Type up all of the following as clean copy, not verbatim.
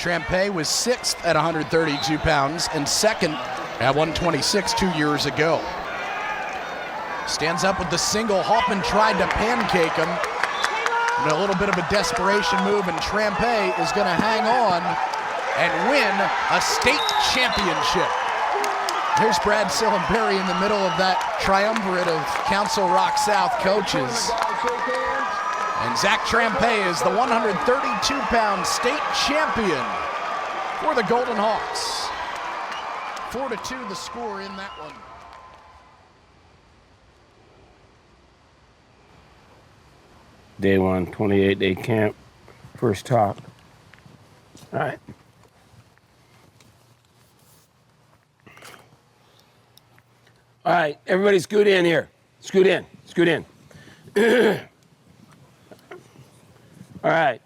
Trampe was 6th at 132 pounds and 2nd at 126 2 years ago. Stands up with the single. Hoffman tried to pancake him. And a little bit of a desperation move, and Trampe is going to hang on and win a state championship. Here's Brad Silimperi in the middle of that triumvirate of Council Rock South coaches. And Zach Trampe is the 132-pound state champion for the Golden Hawks. 4-2 the score in that one. Day one, 28-day camp, first talk. All right. All right, everybody scoot in here. Scoot in, scoot in. All right.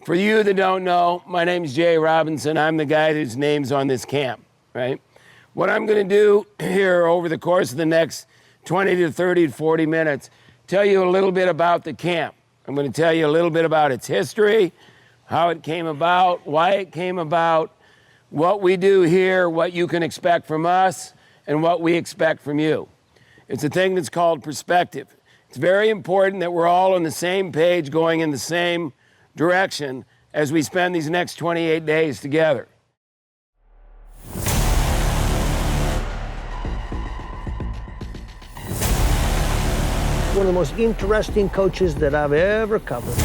For you that don't know, my name's Jay Robinson. I'm the guy whose name's on this camp, right? What I'm gonna do here over the course of the next 20 to 30 to 40 minutes, tell you a little bit about the camp. I'm going to tell you a little bit about its history, how it came about, why it came about, what we do here, what you can expect from us, and what we expect from you. It's a thing that's called perspective. It's very important that we're all on the same page, going in the same direction as we spend these next 28 days together. One of the most interesting coaches that I've ever covered.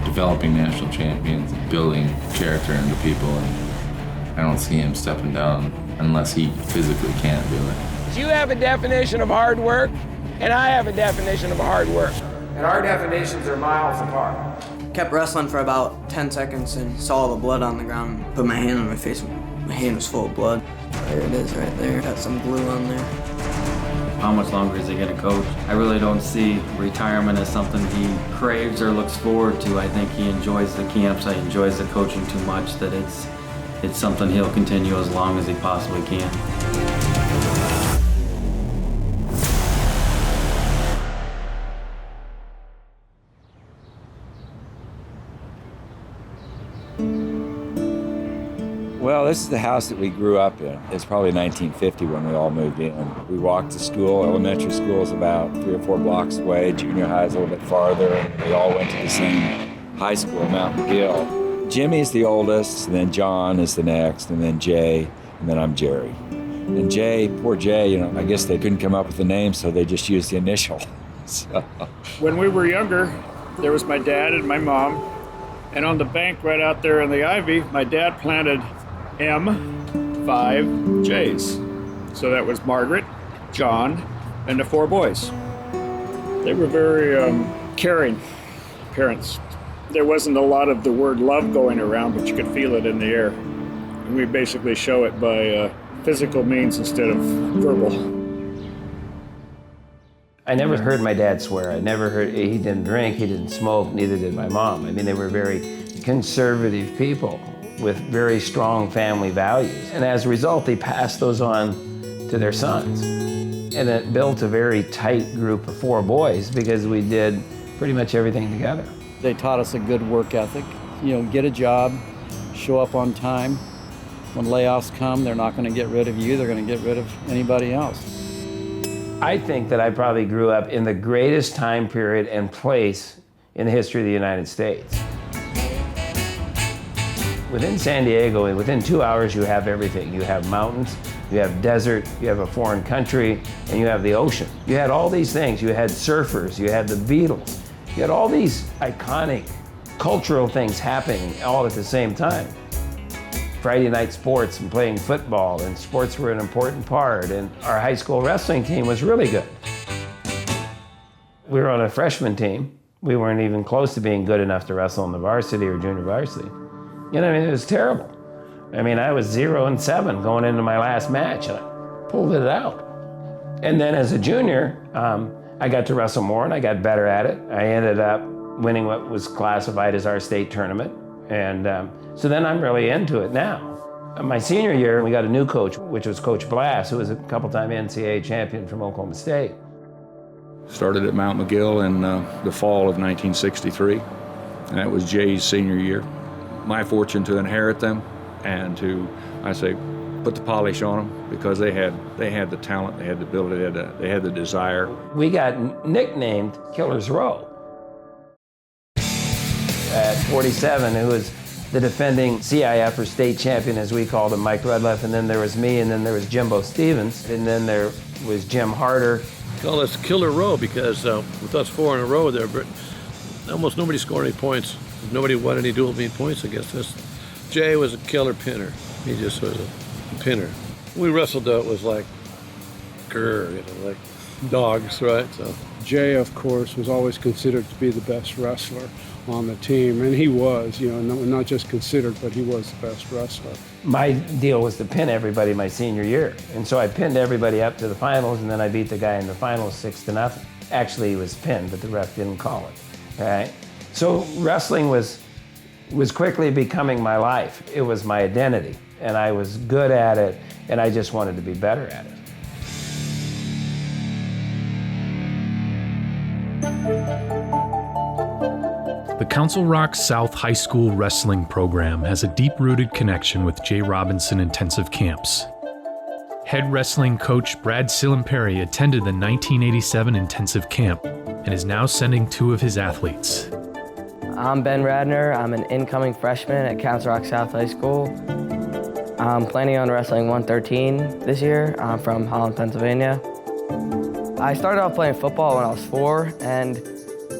Developing national champions, building character into people, and I don't see him stepping down unless he physically can't do it. You have a definition of hard work, and I have a definition of hard work. And our definitions are miles apart. Kept wrestling for about 10 seconds and saw the blood on the ground. Put my hand on my face, my hand was full of blood. There it is right there, got some glue on there. How much longer is he going to coach? I really don't see retirement as something he craves or looks forward to. I think he enjoys the camps, he enjoys the coaching too much that it's something he'll continue as long as he possibly can. Well, this is the house that we grew up in. It's probably 1950 when we all moved in. We walked to school. Elementary school is about 3 or 4 blocks away. Junior high is a little bit farther. And we all went to the same high school, Mount McGill. Jimmy's the oldest, and then John is the next, and then Jay, and then I'm Jerry. And Jay, poor Jay, I guess they couldn't come up with a name, so they just used the initial. So. When we were younger, there was my dad and my mom, and on the bank right out there in the ivy, my dad planted M5 J's. So that was Margaret, John, and the 4 boys. They were very caring parents. There wasn't a lot of the word love going around, but you could feel it in the air. And we basically show it by physical means instead of verbal. I never heard my dad swear. I never heard, he didn't drink, he didn't smoke, neither did my mom. I mean, they were very conservative people with very strong family values. And as a result, they passed those on to their sons. And it built a very tight group of 4 boys because we did pretty much everything together. They taught us a good work ethic. Get a job, show up on time. When layoffs come, they're not going to get rid of you, they're going to get rid of anybody else. I think that I probably grew up in the greatest time period and place in the history of the United States. Within San Diego, within 2 hours, you have everything. You have mountains, you have desert, you have a foreign country, and you have the ocean. You had all these things. You had surfers, you had the Beatles. You had all these iconic cultural things happening all at the same time. Friday night sports and playing football, and sports were an important part, and our high school wrestling team was really good. We were on a freshman team. We weren't even close to being good enough to wrestle in the varsity or junior varsity. It was terrible. I was 0-7 going into my last match, and I pulled it out. And then as a junior, I got to wrestle more, and I got better at it. I ended up winning what was classified as our state tournament. And so then I'm really into it now. My senior year, we got a new coach, which was Coach Blass, who was a couple-time NCAA champion from Oklahoma State. Started at Mount McGill in the fall of 1963. and that was Jay's senior year. My fortune to inherit them and to, I say, put the polish on them because they had the talent, they had the ability, they had the desire. We got nicknamed Killer's Row. At 47, who was the defending CIF or state champion, as we called him, Mike Rudleff, and then there was me, and then there was Jimbo Stevens, and then there was Jim Harder. Call us Killer Row because with us 4 in a row there, but almost nobody scored any points. Nobody won any dual mean points against us. Jay was a killer pinner. He just was a pinner. We wrestled though, it was like grr, like dogs, right? So Jay, of course, was always considered to be the best wrestler on the team, and he was, not just considered, but he was the best wrestler. My deal was to pin everybody my senior year, and so I pinned everybody up to the finals, and then I beat the guy in the finals 6-0. Actually, he was pinned, but the ref didn't call it. All right. So wrestling was quickly becoming my life. It was my identity, and I was good at it, and I just wanted to be better at it. The Council Rock South High School wrestling program has a deep-rooted connection with J. Robinson Intensive Camps. Head wrestling coach Brad Silimperi attended the 1987 intensive camp and is now sending 2 of his athletes. I'm Ben Radner. I'm an incoming freshman at Council Rock South High School. I'm planning on wrestling 113 this year. I'm from Holland, Pennsylvania. I started off playing football when I was 4, and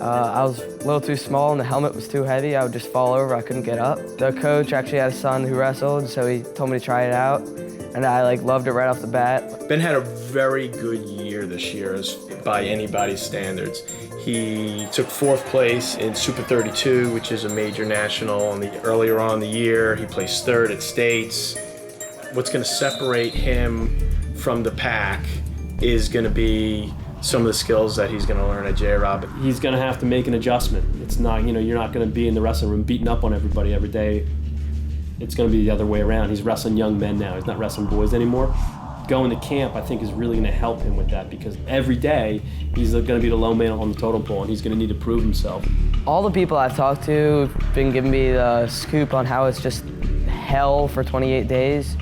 I was a little too small and the helmet was too heavy. I would just fall over, I couldn't get up. The coach actually had a son who wrestled, so he told me to try it out, and I loved it right off the bat. Ben had a very good year this year by anybody's standards. He took 4th place in Super 32, which is a major national earlier on in the year. He placed 3rd at states. What's going to separate him from the pack is going to be some of the skills that he's going to learn at J. Rob. He's going to have to make an adjustment. It's not, you're not going to be in the wrestling room beating up on everybody every day. It's going to be the other way around. He's wrestling young men now. He's not wrestling boys anymore. Going to camp, I think, is really going to help him with that because every day he's going to be the low man on the totem pole and he's going to need to prove himself. All the people I've talked to have been giving me the scoop on how it's just hell for 28 days.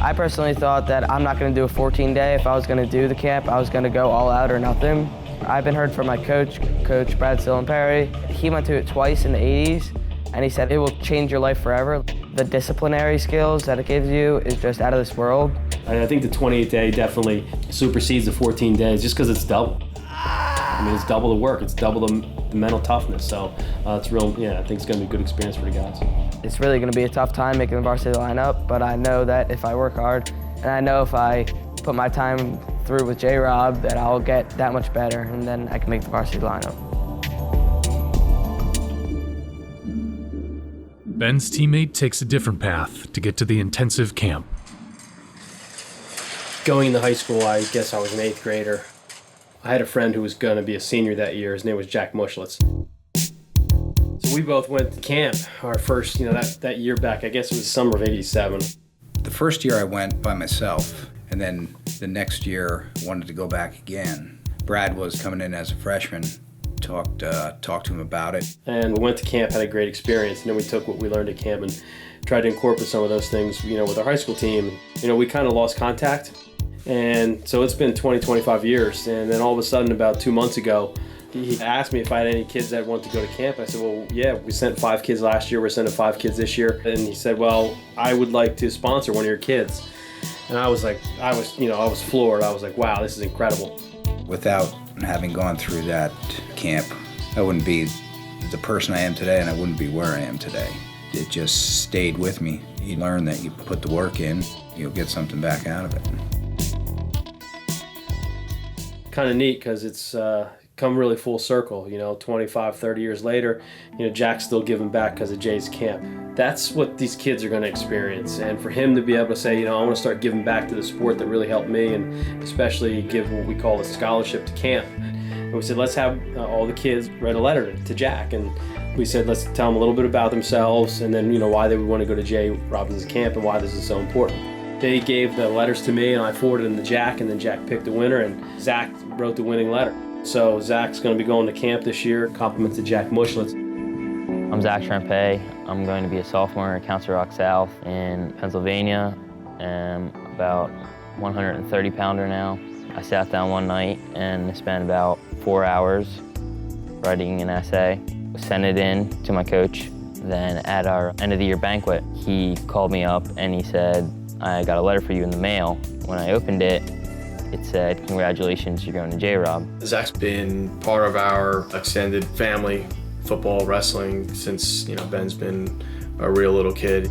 I personally thought that I'm not going to do a 14-day. If I was going to do the camp, I was going to go all out or nothing. I've been heard from my coach Brad Silimperi. He went to it twice in the 80s, and he said it will change your life forever. The disciplinary skills that it gives you is just out of this world. I think the 28-day definitely supersedes the 14 days just because it's double. I mean, it's double the work. It's double the mental toughness. So it's real. Yeah, I think it's going to be a good experience for the guys. It's really going to be a tough time making the varsity lineup, but I know that if I work hard, and I know if I put my time through with J-Rob, that I'll get that much better, and then I can make the varsity lineup. Ben's teammate takes a different path to get to the intensive camp. Going into high school, I guess I was an 8th grader. I had a friend who was going to be a senior that year. His name was Jack Mushlitz. So we both went to camp our first, that year back. I guess it was summer of '87. The first year I went by myself, and then the next year wanted to go back again. Brad was coming in as a freshman. Talked to him about it. And we went to camp, had a great experience, and then we took what we learned at camp and tried to incorporate some of those things, with our high school team. We kind of lost contact. And so it's been 20, 25 years. And then all of a sudden, about 2 months ago, he asked me if I had any kids that wanted to go to camp. I said, well, yeah, we sent 5 kids last year. We're sending 5 kids this year. And he said, well, I would like to sponsor one of your kids. And I was like, I was floored. I was like, wow, this is incredible. Without having gone through that camp, I wouldn't be the person I am today, and I wouldn't be where I am today. It just stayed with me. You learn that you put the work in, you'll get something back out of it. Kind of neat because it's come really full circle. 25, 30 years later, Jack's still giving back because of Jay's camp. That's what these kids are going to experience. And for him to be able to say, I want to start giving back to the sport that really helped me, and especially give what we call a scholarship to camp. And we said, let's have all the kids write a letter to Jack. And we said, let's tell them a little bit about themselves, and then, why they would want to go to J. Robinson's camp and why this is so important. They gave the letters to me, and I forwarded them to Jack, and then Jack picked the winner, and Zach wrote the winning letter. So Zach's going to be going to camp this year, compliments to Jack Mushlitz. I'm Zach Silimperi. I'm going to be a sophomore at Council Rock South in Pennsylvania. I'm about 130 pounder now. I sat down one night and spent about 4 hours writing an essay. Sent it in to my coach. Then at our end of the year banquet, he called me up and he said, I got a letter for you in the mail. When I opened it, it said, congratulations, you're going to J-Rob. Zach's been part of our extended family, football, wrestling, since Ben's been a real little kid.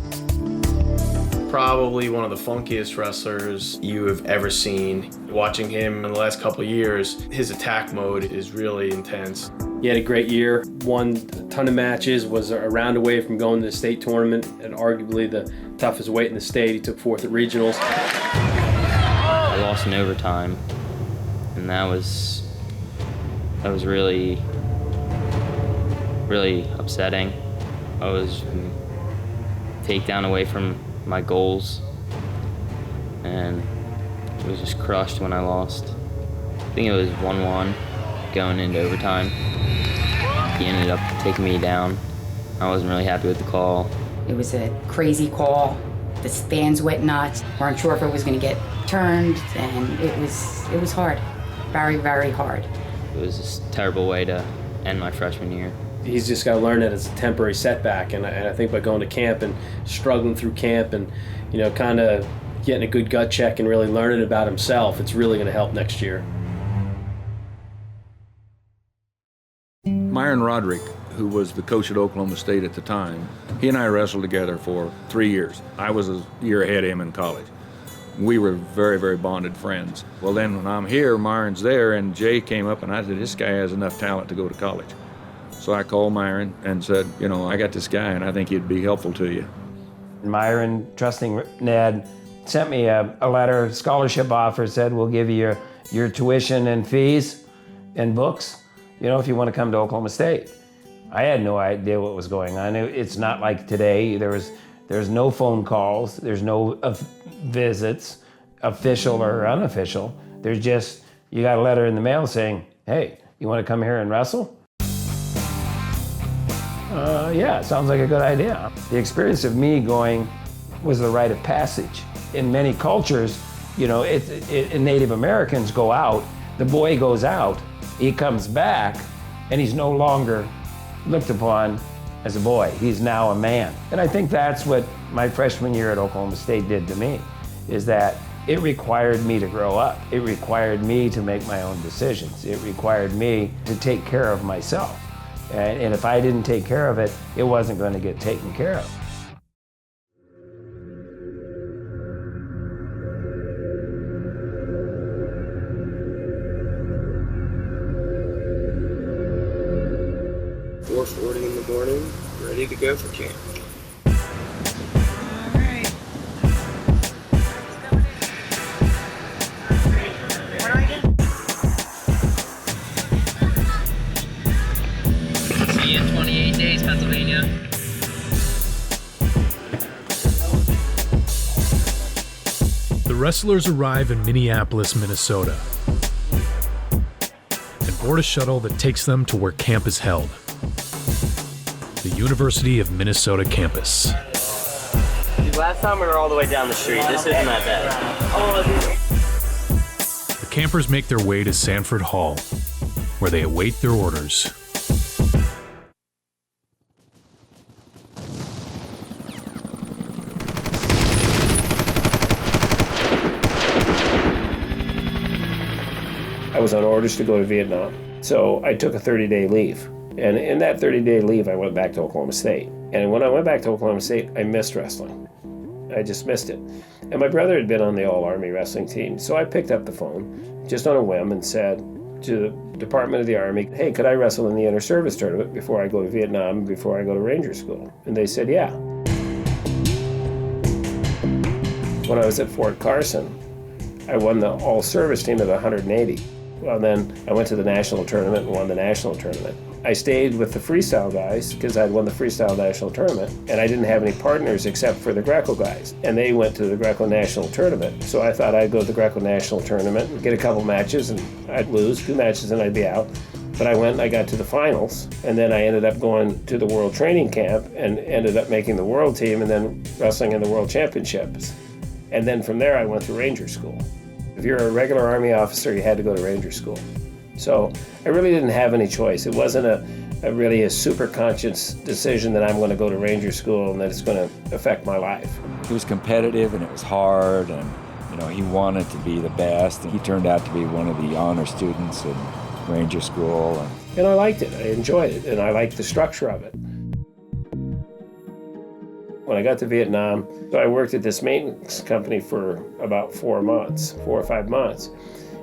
Probably one of the funkiest wrestlers you have ever seen. Watching him in the last couple of years, his attack mode is really intense. He had a great year, won a ton of matches, was a round away from going to the state tournament, and arguably the toughest weight in the state. He took 4th at regionals. I lost in overtime, and that was really, really upsetting. I was takedown away from my goals, and it was just crushed when I lost. I think it was 1-1 going into overtime. He ended up taking me down. I wasn't really happy with the call. It was a crazy call. The stands went nuts. Weren't sure if it was going to get turned, and it was hard. Very, very hard. It was just a terrible way to end my freshman year. He's just got to learn that it's a temporary setback, and I think by going to camp and struggling through camp and kind of getting a good gut check and really learning about himself, it's really going to help next year. Myron Roderick, who was the coach at Oklahoma State at the time, he and I wrestled together for 3 years. I was a year ahead of him in college. We were very, very bonded friends. Well, then when I'm here, Myron's there, and Jay came up and I said, this guy has enough talent to go to college. So I called Myron and said, I got this guy and I think he'd be helpful to you. Myron, trusting Ned, sent me a letter, scholarship offer, said we'll give you your tuition and fees and books, if you want to come to Oklahoma State. I had no idea what was going on. It's not like today. There's no phone calls. There's no visits, official or unofficial. There's just, you got a letter in the mail saying, hey, you want to come here and wrestle? Yeah, sounds like a good idea. The experience of me going was the rite of passage. In many cultures, Native Americans go out, the boy goes out, he comes back, and he's no longer looked upon as a boy. He's now a man. And I think that's what my freshman year at Oklahoma State did to me, is that it required me to grow up. It required me to make my own decisions. It required me to take care of myself. And if I didn't take care of it, it wasn't going to get taken care of. .40 in the morning, ready to go for camp. See you in 28 days, Pennsylvania. The wrestlers arrive in Minneapolis, Minnesota, and board a shuttle that takes them to where camp is held. The University of Minnesota campus. Last time we were all the way down the street. This isn't that bad. The campers make their way to Sanford Hall, where they await their orders. I was on orders to go to Vietnam, so I took a 30-day leave. And in that 30-day leave, I went back to Oklahoma State. And when I went back to Oklahoma State, I missed wrestling. I just missed it. And my brother had been on the All-Army wrestling team, so I picked up the phone, just on a whim, and said to the Department of the Army, hey, could I wrestle in the inter-service tournament before I go to Vietnam and before I go to Ranger School? And they said, yeah. When I was at Fort Carson, I won the all-service team of 180. Well, then I went to the national tournament and won the national tournament. I stayed with the freestyle guys because I'd won the freestyle national tournament, and I didn't have any partners except for the Greco guys, and they went to the Greco national tournament. So I thought I'd go to the Greco national tournament and get a couple matches, and I'd lose 2 matches and I'd be out. But I went and I got to the finals, and then I ended up going to the World Training Camp and ended up making the World Team and then wrestling in the World Championships. And then from there I went to Ranger School. If you're a regular Army officer, you had to go to Ranger School. So I really didn't have any choice. It wasn't really a super conscious decision that I'm going to go to Ranger School and that it's going to affect my life. It was competitive and it was hard, and he wanted to be the best, and he turned out to be one of the honor students in Ranger School. And I liked it. I enjoyed it, and I liked the structure of it. When I got to Vietnam, I worked at this maintenance company for about 4 or 5 months.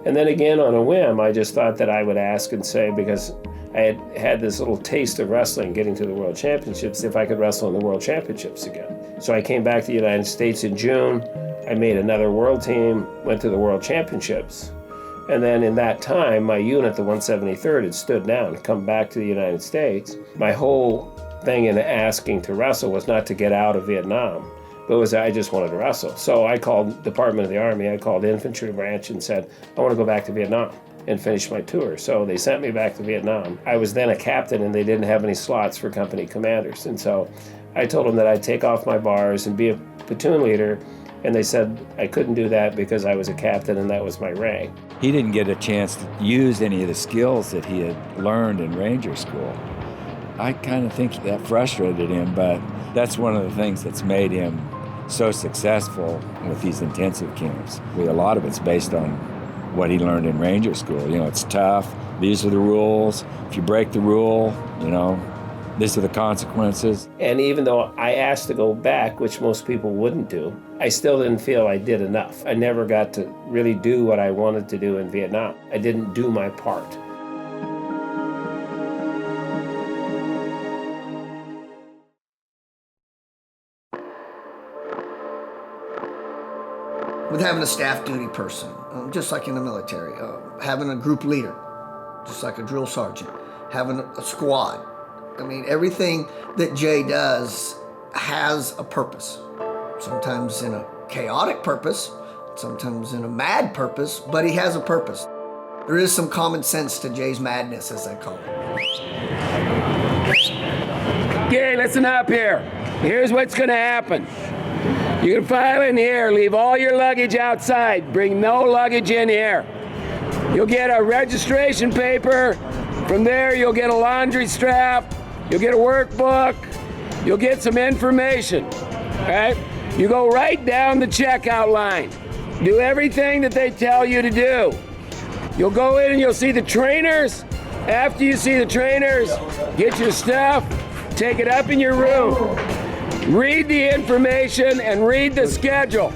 And then again, on a whim, I just thought that I would ask and say, because I had had this little taste of wrestling, getting to the World Championships, if I could wrestle in the World Championships again. So I came back to the United States in June. I made another World Team, went to the World Championships. And then in that time, my unit, the 173rd, had stood down, come back to the United States. My whole thing in asking to wrestle was not to get out of Vietnam, but was I just wanted to wrestle. So I called Department of the Army, I called Infantry Branch and said, I want to go back to Vietnam and finish my tour. So they sent me back to Vietnam. I was then a captain and they didn't have any slots for company commanders. And so I told them that I'd take off my bars and be a platoon leader. And they said I couldn't do that because I was a captain and that was my rank. He didn't get a chance to use any of the skills that he had learned in Ranger School. I kind of think that frustrated him, but that's one of the things that's made him so successful with these intensive camps. A lot of it's based on what he learned in Ranger School. It's tough. These are the rules. If you break the rule, these are the consequences. And even though I asked to go back, which most people wouldn't do, I still didn't feel I did enough. I never got to really do what I wanted to do in Vietnam. I didn't do my part. With having a staff duty person, just like in the military, having a group leader, just like a drill sergeant, having a squad. I mean, everything that Jay does has a purpose. Sometimes in a chaotic purpose, sometimes in a mad purpose, but he has a purpose. There is some common sense to Jay's madness, as I call it. Okay, listen up here. Here's what's gonna happen. You're gonna file in here, leave all your luggage outside, bring no luggage in here. You'll get a registration paper. From there, you'll get a laundry strap. You'll get a workbook. You'll get some information, all right? You go right down the checkout line. Do everything that they tell you to do. You'll go in and you'll see the trainers. After you see the trainers, get your stuff, take it up in your room. Read the information and read the schedule.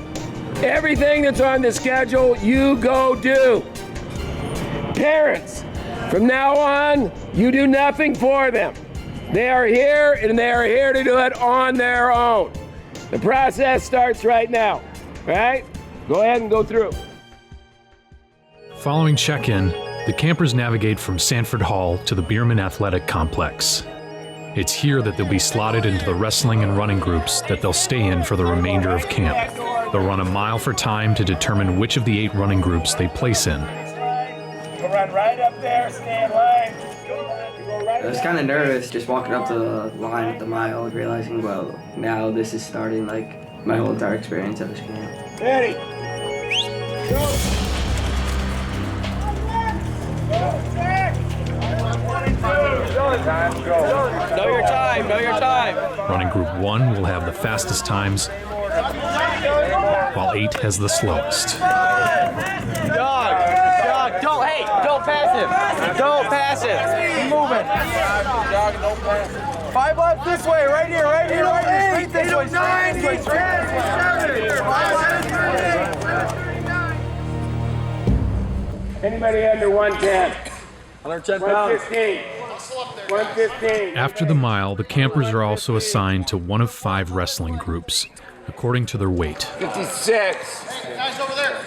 Everything that's on the schedule, you go do. Parents, from now on, you do nothing for them. They are here and they are here to do it on their own. The process starts right now, right? Go ahead and go through. Following check-in, the campers navigate from Sanford Hall to the Bierman Athletic Complex. It's here that they'll be slotted into the wrestling and running groups that they'll stay in for the remainder of camp. They'll run a mile for time to determine which of the 8 running groups they place in. You'll run right up there, stay in line. I was kind of nervous just walking up the line at the mile, realizing, well, now this is starting like my whole entire experience at this camp. Ready, go! Know your time, know your time. Running group 1 will have the fastest times, while 8 has the slowest. Dog, don't pass it. Keep moving. Dog, don't pass it. 5 left this way, right here. Straight this way, straight this way. Anybody under 110? 110 pounds. 115. After the mile, the campers are also assigned to one of 5 wrestling groups, according to their weight. 56. Guys over there.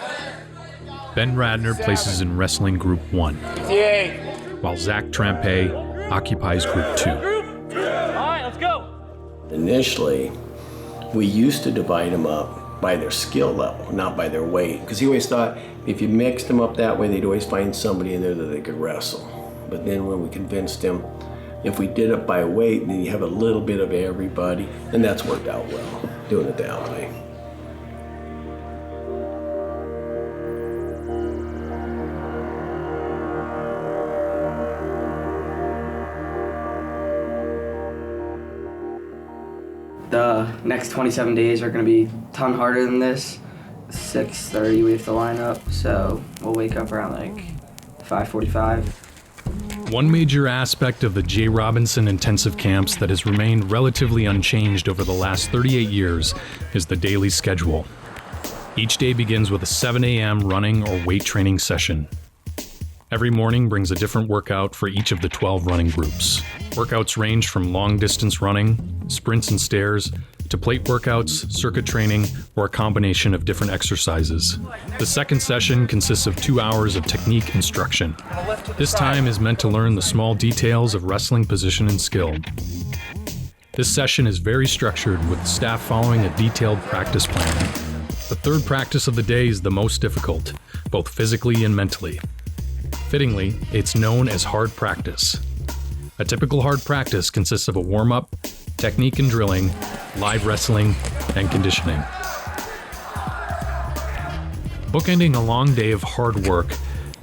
Ben Radner places in wrestling group 1, 58. while Zach Trampe occupies group 2. All right, let's go. Initially, we used to divide them up by their skill level, not by their weight, because he always thought if you mixed them up that way, they'd always find somebody in there that they could wrestle. But then when we convinced him, if we did it by weight, then you have a little bit of everybody, and that's worked out well, doing it that way. The next 27 days are going to be a ton harder than this. 6:30 we have to line up, so we'll wake up around like 5:45. One major aspect of the J. Robinson intensive camps that has remained relatively unchanged over the last 38 years is the daily schedule. Each day begins with a 7 a.m. running or weight training session. Every morning brings a different workout for each of the 12 running groups. Workouts range from long distance running, sprints and stairs, to plate workouts, circuit training, or a combination of different exercises. The second session consists of 2 hours of technique instruction. This time is meant to learn the small details of wrestling position and skill. This session is very structured, with staff following a detailed practice plan. The third practice of the day is the most difficult, both physically and mentally. Fittingly, it's known as hard practice. A typical hard practice consists of a warm-up, technique and drilling, live wrestling, and conditioning. Bookending a long day of hard work,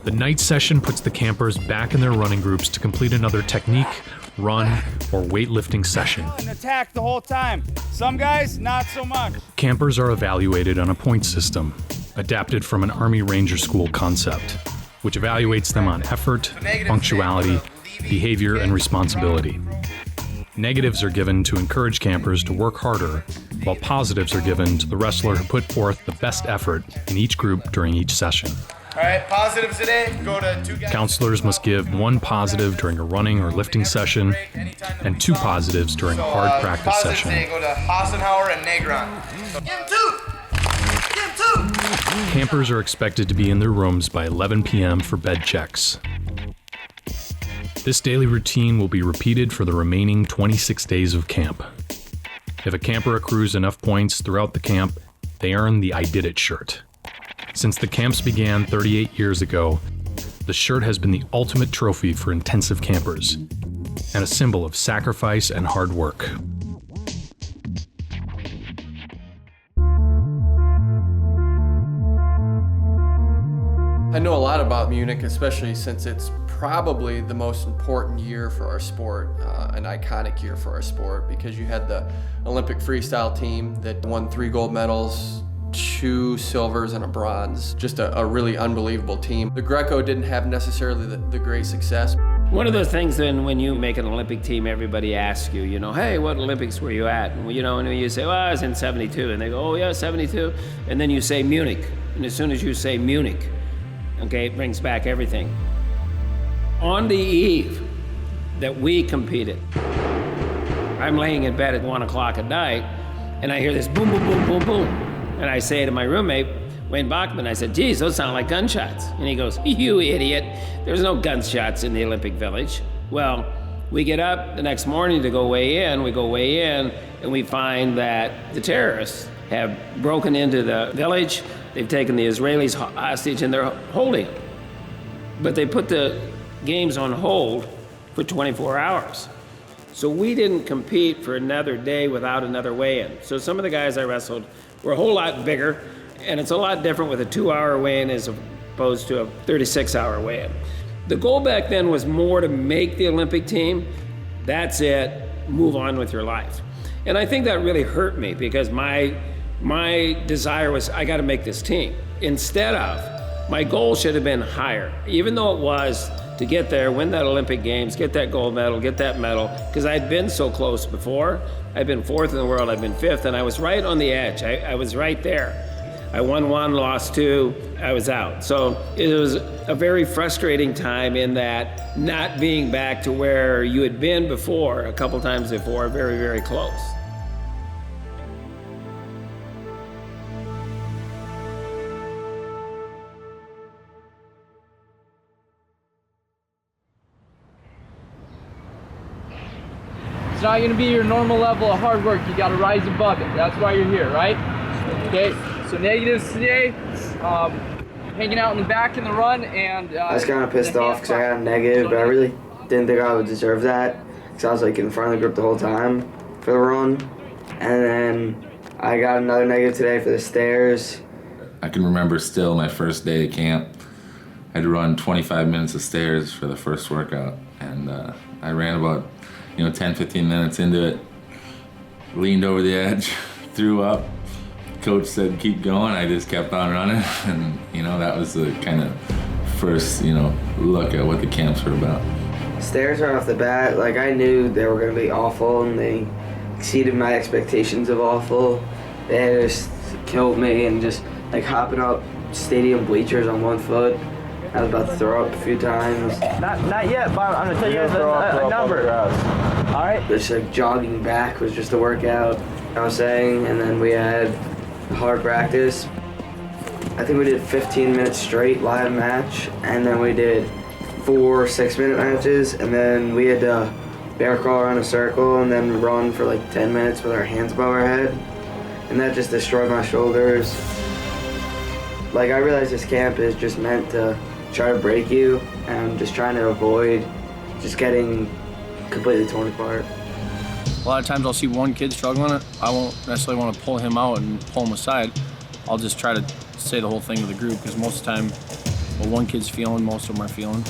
the night session puts the campers back in their running groups to complete another technique, run, or weightlifting session. An attack the whole time. Some guys, not so much. Campers are evaluated on a point system, adapted from an Army Ranger School concept, which evaluates them on effort, punctuality, behavior, and responsibility. Negatives are given to encourage campers to work harder, while positives are given to the wrestler who put forth the best effort in each group during each session. All right, positives today, go to 2 guys. Counselors must give 1 positive during a running or lifting session, and 2 positives during a hard practice session. Today, go to Hassenhauer and Negron. Give him 2! Campers are expected to be in their rooms by 11 p.m. for bed checks. This daily routine will be repeated for the remaining 26 days of camp. If a camper accrues enough points throughout the camp, they earn the I Did It shirt. Since the camps began 38 years ago, the shirt has been the ultimate trophy for intensive campers, and a symbol of sacrifice and hard work. I know a lot about Munich, especially since it's probably the most important year for our sport, an iconic year for our sport, because you had the Olympic freestyle team that won 3 gold medals, 2 silvers and a bronze. Just a really unbelievable team. The Greco didn't have necessarily the great success. One of those things then when you make an Olympic team, everybody asks you, hey, what Olympics were you at? And, and you say, well, I was in 72. And they go, oh yeah, 72. And then you say Munich. And as soon as you say Munich, okay, it brings back everything. On the eve that we competed, I'm laying in bed at 1 o'clock at night, and I hear this boom, boom, boom, boom, boom. And I say to my roommate, Wayne Bachman, I said, geez, those sound like gunshots. And he goes, you idiot, there's no gunshots in the Olympic Village. Well, we get up the next morning to go weigh in, and we find that the terrorists have broken into the village. They've taken the Israelis hostage and they're holding them. But they put the games on hold for 24 hours. So we didn't compete for another day without another weigh-in. So some of the guys I wrestled were a whole lot bigger, and it's a lot different with a 2-hour weigh-in as opposed to a 36-hour weigh-in. The goal back then was more to make the Olympic team. That's it, move on with your life. And I think that really hurt me because my desire was, I got to make this team. Instead of, my goal should have been higher, even though it was to get there, win that Olympic Games, get that gold medal, get that medal, because I'd been so close before. I'd been 4th in the world, I'd been 5th, and I was right on the edge. I was right there. I won 1, lost 2, I was out. So it was a very frustrating time in that not being back to where you had been before, a couple times before, very, very close. It's not going to be your normal level of hard work. You got to rise above it. That's why you're here, right? Okay, so negatives today. hanging out in the back in the run, and I was kind of pissed off because I got a negative, but I really didn't think I would deserve that because I was like in front of the group the whole time for the run. And then I got another negative today for the stairs. I can remember still my first day at camp. I had to run 25 minutes of stairs for the first workout, and I ran about 10, 15 minutes into it, leaned over the edge, threw up. Coach said, keep going. I just kept on running, and that was the kind of first look at what the camps were about. Stairs right off the bat, like I knew they were going to be awful, and they exceeded my expectations of awful. They just killed me, and just like hopping up stadium bleachers on one foot. I was about to throw up a few times. Not yet, but I'm gonna tell you a number. All right. Just like jogging back was just a workout, I was saying, and then we had hard practice. I think we did 15 minutes straight live match, and then we did 4 6-minute matches, and then we had to bear crawl around a circle and then run for like 10 minutes with our hands above our head, and that just destroyed my shoulders. Like I realized this camp is just meant to try to break you, and I'm just trying to avoid just getting completely torn apart. A lot of times I'll see one kid struggling it. I won't necessarily want to pull him out and pull him aside. I'll just try to say the whole thing to the group, because most of the time, what one kid's feeling, most of them are feeling.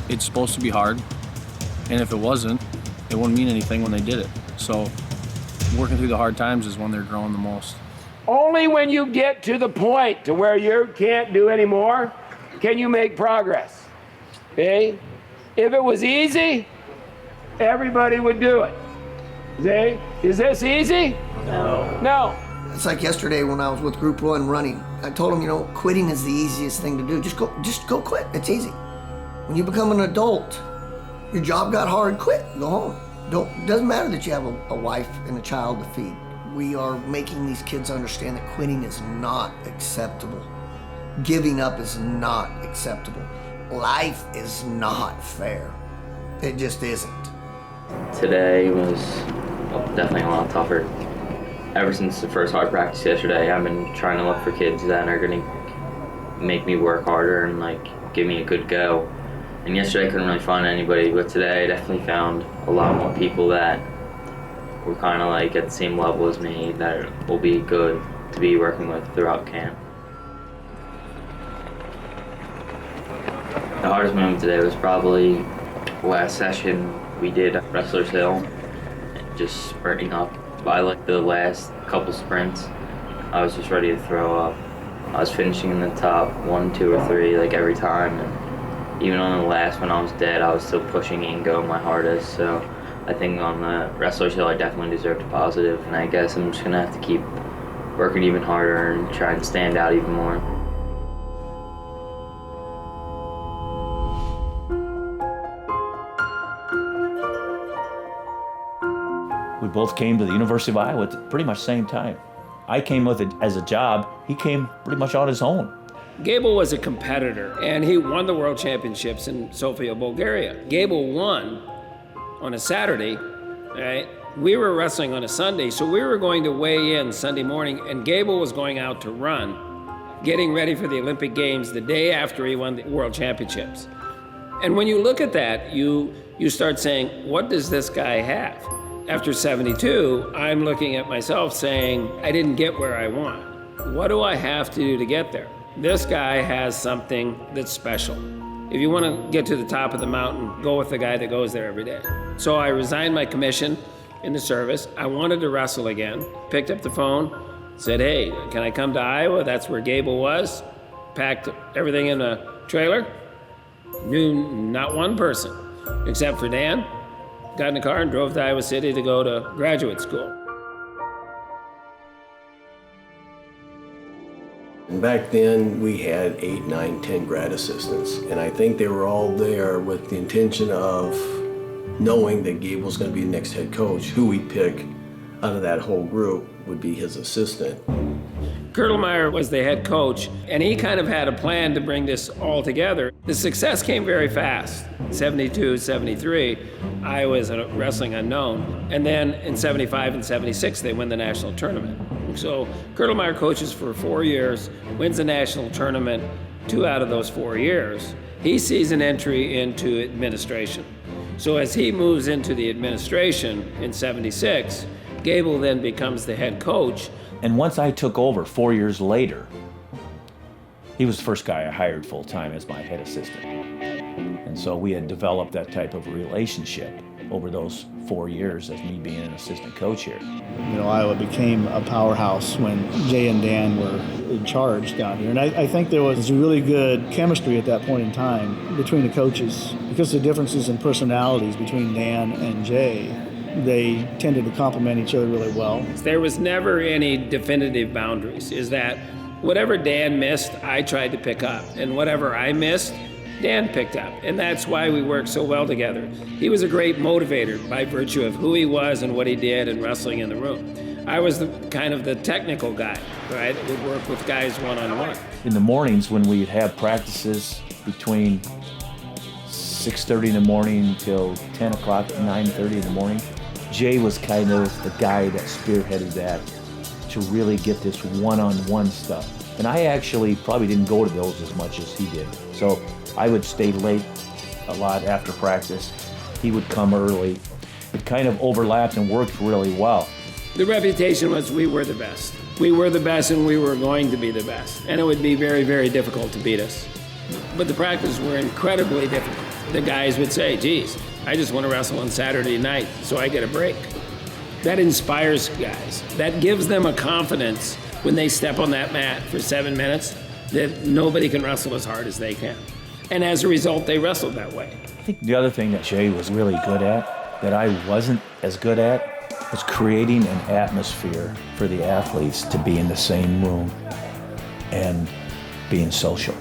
It's supposed to be hard, and if it wasn't, it wouldn't mean anything when they did it. So working through the hard times is when they're growing the most. Only when you get to the point to where you can't do anymore can you make progress, okay? If it was easy, everybody would do it. See? Is this easy? No. No. It's like yesterday when I was with Group 1 running. I told them, quitting is the easiest thing to do. Just go quit. It's easy. When you become an adult, your job got hard, quit, go home. Doesn't matter that you have a wife and a child to feed. We are making these kids understand that quitting is not acceptable. Giving up is not acceptable. Life is not fair. It just isn't. Today was definitely a lot tougher. Ever since the first hard practice yesterday, I've been trying to look for kids that are going to make me work harder and give me a good go. And yesterday I couldn't really find anybody, but today I definitely found a lot more people that were kind of at the same level as me, that will be good to be working with throughout camp. The hardest moment today was probably last session. We did Wrestler's Hill, just sprinting up. By the last couple sprints, I was just ready to throw up. I was finishing in the top 1, 2, or 3 every time, and even on the last one I was dead, I was still pushing and going my hardest. So I think on the Wrestler's Hill I definitely deserved a positive, and I guess I'm just gonna have to keep working even harder and try and stand out even more. We both came to the University of Iowa at pretty much the same time. I came with it as a job. He came pretty much on his own. Gable was a competitor, and he won the World Championships in Sofia, Bulgaria. Gable won on a Saturday, right? We were wrestling on a Sunday, so we were going to weigh in Sunday morning, and Gable was going out to run, getting ready for the Olympic Games the day after he won the World Championships. And when you look at that, you start saying, what does this guy have? After 72, I'm looking at myself saying, I didn't get where I want. What do I have to do to get there? This guy has something that's special. If you want to get to the top of the mountain, go with the guy that goes there every day. So I resigned my commission in the service. I wanted to wrestle again. Picked up the phone, said, hey, can I come to Iowa? That's where Gable was. Packed everything in a trailer. Knew not one person except for Dan. Got in the car and drove to Iowa City to go to graduate school. And back then, we had 8, 9, 10 grad assistants, and I think they were all there with the intention of knowing that Gable's going to be the next head coach. Who we pick out of that whole group would be his assistant. Kurtelmeyer was the head coach, and he kind of had a plan to bring this all together. The success came very fast. 72, 73, I was a wrestling unknown. And then in 75 and 76, they win the national tournament. So Kurtelmeyer coaches for 4 years, wins the national tournament, 2 out of those 4 years, he sees an entry into administration. So as he moves into the administration in 76, Gable then becomes the head coach. And once I took over 4 years later, he was the first guy I hired full-time as my head assistant. And so we had developed that type of relationship over those 4 years of me being an assistant coach here. You know, Iowa became a powerhouse when Jay and Dan were in charge down here. And I think there was a really good chemistry at that point in time between the coaches. Because of the differences in personalities between Dan and Jay, they tended to complement each other really well. There was never any definitive boundaries. Is that whatever Dan missed, I tried to pick up. And whatever I missed, Dan picked up. And that's why we worked so well together. He was a great motivator by virtue of who he was and what he did in wrestling in the room. I was the kind of the technical guy, right? That would work with guys one-on-one. In the mornings when we'd have practices between 6:30 in the morning till 10 o'clock, 9:30 in the morning, Jay was kind of the guy that spearheaded that to really get this one-on-one stuff. And I actually probably didn't go to those as much as he did. So I would stay late a lot after practice. He would come early. It kind of overlapped and worked really well. The reputation was we were the best. We were the best and we were going to be the best. And it would be very, very difficult to beat us. But the practices were incredibly difficult. The guys would say, geez, I just want to wrestle on Saturday night so I get a break. That inspires guys. That gives them a confidence when they step on that mat for 7 minutes that nobody can wrestle as hard as they can. And as a result, they wrestled that way. I think the other thing that Jay was really good at, that I wasn't as good at, was creating an atmosphere for the athletes to be in the same room and being social.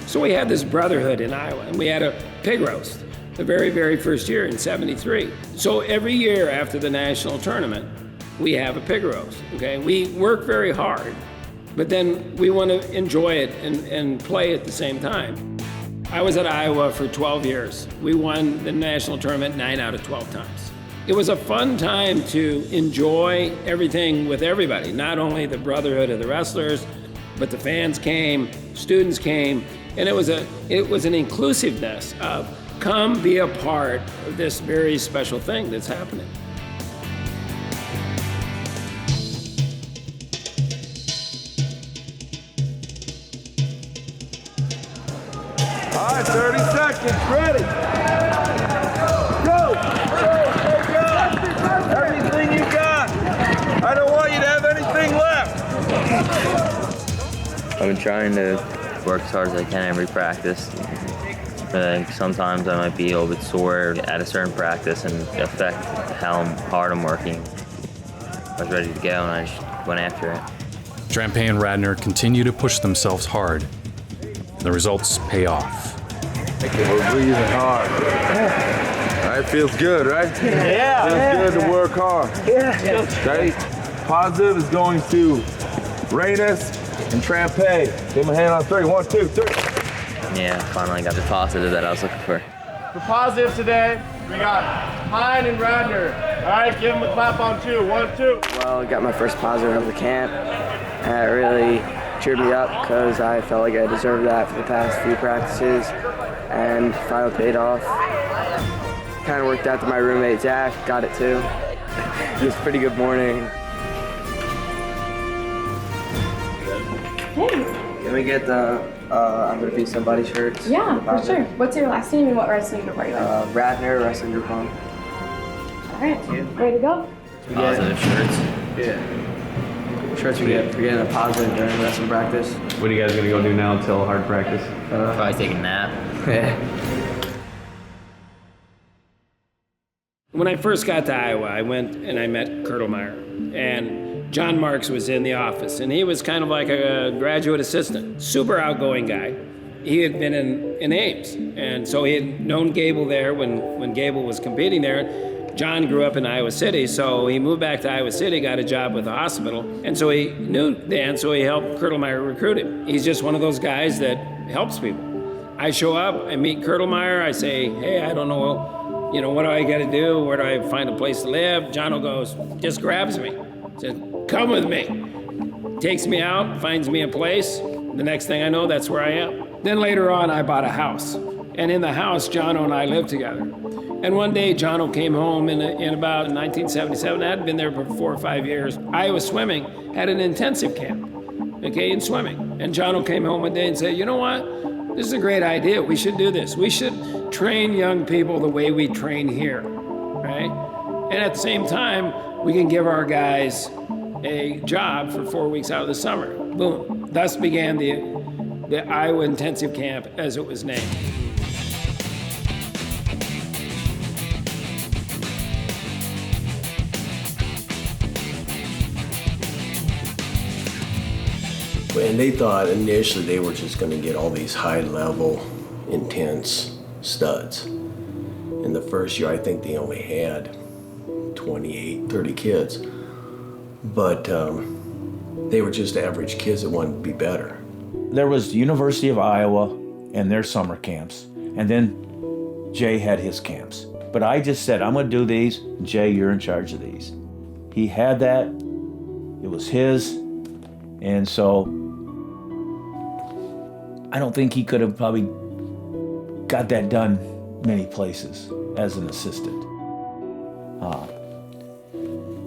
So we had this brotherhood in Iowa, and we had a pig roast the very, very first year in '73. So every year after the national tournament, we have a pig roast, okay? We work very hard, but then we want to enjoy it and play at the same time. I was at Iowa for 12 years. We won the national tournament 9 out of 12 times. It was a fun time to enjoy everything with everybody, not only the brotherhood of the wrestlers, but the fans came, students came, and it was an inclusiveness of come be a part of this very special thing that's happening. All right, 30 seconds, ready. Go! Everything you got. I don't want you to have anything left. I've been trying to work as hard as I can every practice. Sometimes I might be a little bit sore at a certain practice and affect how hard I'm working. I was ready to go and I just went after it. Drampe and Radner continue to push themselves hard. The results pay off. We're breathing hard. That feels good, right? Yeah. Feels good to work hard. Yeah. Okay? Positive is going to Rainus and Trampe. Give him a hand on 3. 1, 2, 3. Yeah, finally got the positive that I was looking for. For positive today, we got Hine and Radner. All right, give them a clap on 2. 1, 2. Well, I got my first positive of the camp, and it really cheered me up because I felt like I deserved that for the past few practices, and finally paid off. Kind of worked out to my roommate Zach, got it too. It was a pretty good morning. Can we get the I'm gonna be somebody shirts? Yeah, for sure. What's your last name and what wrestling group are you in? Radner, wrestling group home. All right, ready to go? Positive shirts. Yeah. Shirts we get for getting a positive during wrestling practice. What are you guys gonna go do now until hard practice? Probably take a nap. When I first got to Iowa, I went and I met Kurtelmeyer, and John Marks was in the office, and he was kind of like a graduate assistant, super outgoing guy. He had been in Ames, and so he had known Gable there when Gable was competing there. John grew up in Iowa City, so he moved back to Iowa City, got a job with the hospital, and so he knew Dan, so he helped Kurtelmeyer recruit him. He's just one of those guys that helps people. I show up, I meet Kurtelmeyer, I say, hey, I don't know, what do I got to do? Where do I find a place to live? John goes, just grabs me, says, come with me. Takes me out, finds me a place. The next thing I know, that's where I am. Then later on, I bought a house. And in the house, Jono and I lived together. And one day, Jono came home in about 1977. I hadn't been there for 4 or 5 years. Iowa Swimming had an intensive camp, okay, in swimming. And Jono came home one day and said, you know what? This is a great idea. We should do this. We should train young people the way we train here, right? And at the same time, we can give our guys a job for 4 weeks out of the summer. Boom. Thus began the Iowa Intensive Camp, as it was named. And they thought initially they were just going to get all these high-level, intense studs. In the first year, I think they only had 28, 30 kids. But they were just average kids that wanted to be better. There was the University of Iowa and their summer camps, and then Jay had his camps. But I just said, I'm going to do these. Jay, you're in charge of these. He had that. It was his. And so I don't think he could have probably got that done many places as an assistant.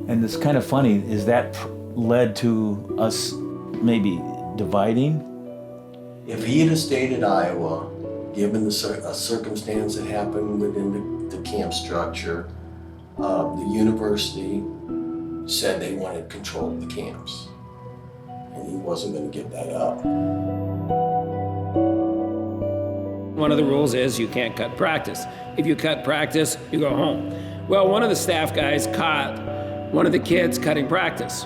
And it's kind of funny, is that led to us maybe dividing? If he had stayed at Iowa, given a circumstance that happened within the camp structure, the university said they wanted control of the camps. And he wasn't going to give that up. One of the rules is you can't cut practice. If you cut practice, you go home. Well, one of the staff guys caught one of the kids cutting practice.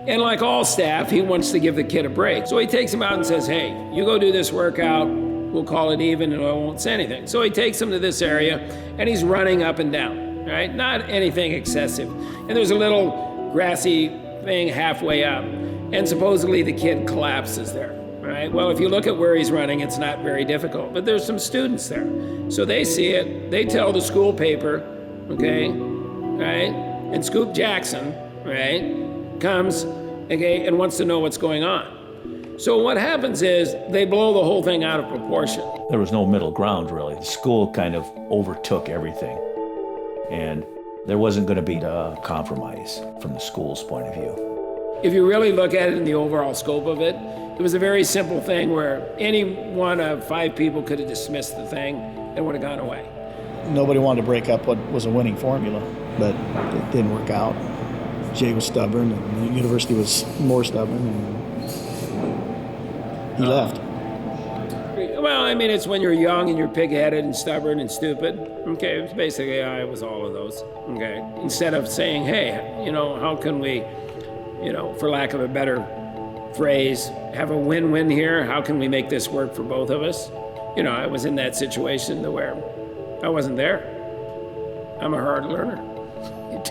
And like all staff, he wants to give the kid a break. So he takes him out and says, hey, you go do this workout, we'll call it even and I won't say anything. So he takes him to this area and he's running up and down, right? Not anything excessive. And there's a little grassy thing halfway up. And supposedly the kid collapses there, right? Well, if you look at where he's running, it's not very difficult, but there's some students there. So they see it, they tell the school paper, okay, right? And Scoop Jackson, right, comes, okay, and wants to know what's going on. So what happens is they blow the whole thing out of proportion. There was no middle ground, really. The school kind of overtook everything. And there wasn't going to be a compromise from the school's point of view. If you really look at it in the overall scope of it, it was a very simple thing where any one of 5 people could have dismissed the thing and would have gone away. Nobody wanted to break up what was a winning formula, but it didn't work out. Jay was stubborn, and the university was more stubborn, and he left. Well, I mean, it's when you're young and you're pig-headed and stubborn and stupid. Okay, it's basically I was all of those. Okay, instead of saying, hey, you know, how can we, you know, for lack of a better phrase, have a win-win here? How can we make this work for both of us? You know, I was in that situation to where I wasn't there. I'm a hard learner. It